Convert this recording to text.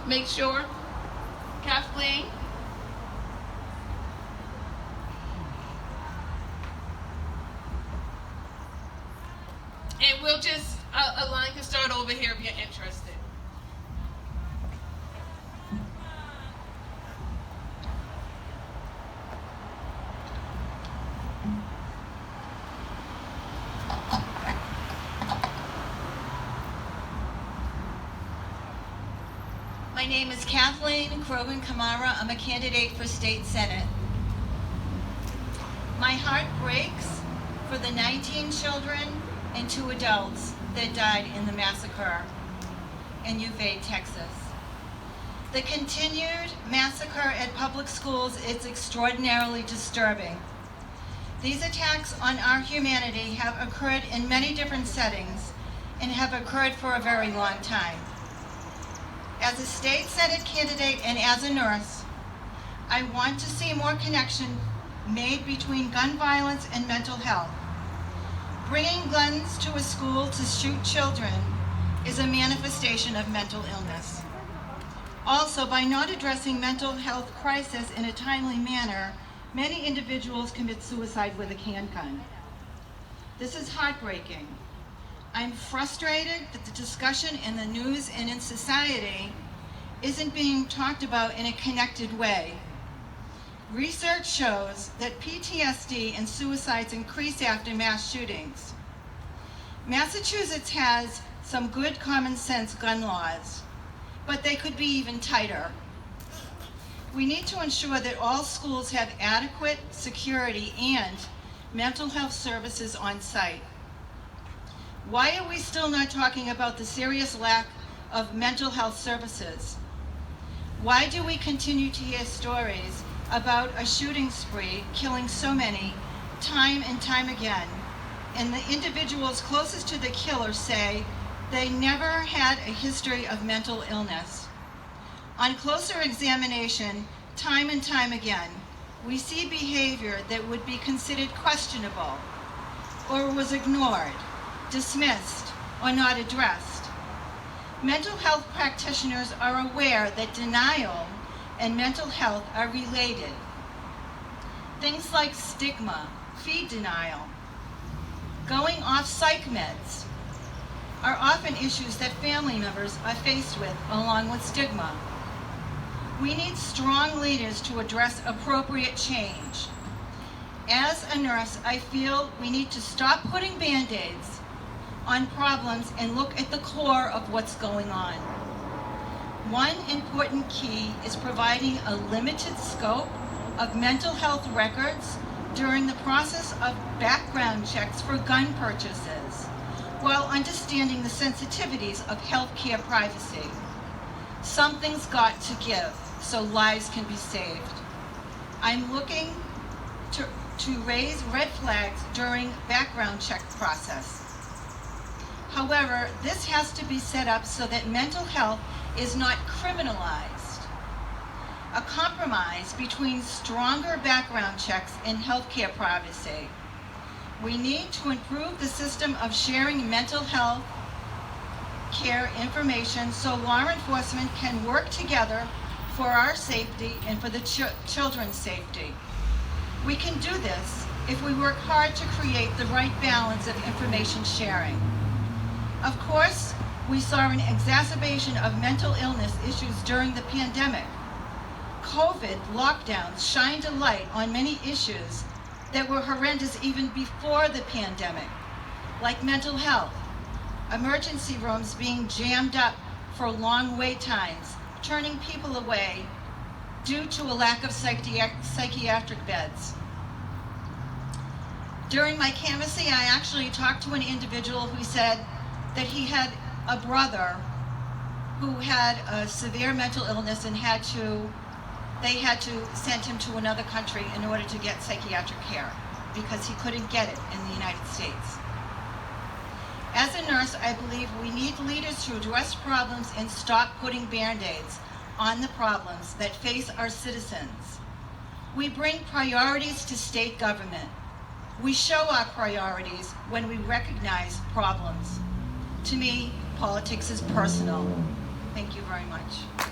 make sure, Kathleen. And we'll just, a line can start over here if you're interested. My name is Kathleen Crogan-Camara. I'm a candidate for state senate. My heart breaks for the 19 children and 2 adults that died in the massacre in Uvalde, Texas. The continued massacre at public schools is extraordinarily disturbing. These attacks on our humanity have occurred in many different settings and have occurred for a very long time. As a state senate candidate and as a nurse, I want to see more connection made between gun violence and mental health. Bringing guns to a school to shoot children is a manifestation of mental illness. Also, by not addressing mental health crisis in a timely manner, many individuals commit suicide with a handgun. This is heartbreaking. I'm frustrated that the discussion in the news and in society isn't being talked about in a connected way. Research shows that PTSD and suicides increase after mass shootings. Massachusetts has some good common sense gun laws, but they could be even tighter. We need to ensure that all schools have adequate security and mental health services on site. Why are we still not talking about the serious lack of mental health services? Why do we continue to hear stories about a shooting spree killing so many time and time again, and the individuals closest to the killer say they never had a history of mental illness? On closer examination, time and time again, we see behavior that would be considered questionable or was ignored, dismissed, or not addressed. Mental health practitioners are aware that denial and mental health are related. Things like stigma, feed denial, going off psych meds are often issues that family members are faced with, along with stigma. We need strong leaders to address appropriate change. As a nurse, I feel we need to stop putting Band-Aids on problems and look at the core of what's going on. One important key is providing a limited scope of mental health records during the process of background checks for gun purchases, while understanding the sensitivities of healthcare privacy. Something's got to give so lives can be saved. I'm looking to raise red flags during background check process. However, this has to be set up so that mental health is not criminalized. A compromise between stronger background checks and healthcare privacy. We need to improve the system of sharing mental health care information so law enforcement can work together for our safety and for the children's safety. We can do this if we work hard to create the right balance of information sharing. Of course, we saw an exacerbation of mental illness issues during the pandemic. COVID lockdowns shined a light on many issues that were horrendous even before the pandemic, like mental health, emergency rooms being jammed up for long wait times, turning people away due to a lack of psychiatric beds. During my canvassing, I actually talked to an individual who said that he had a brother who had a severe mental illness and they had to send him to another country in order to get psychiatric care because he couldn't get it in the United States. As a nurse, I believe we need leaders to address problems and stop putting Band-Aids on the problems that face our citizens. We bring priorities to state government. We show our priorities when we recognize problems. To me, politics is personal. Thank you very much. much.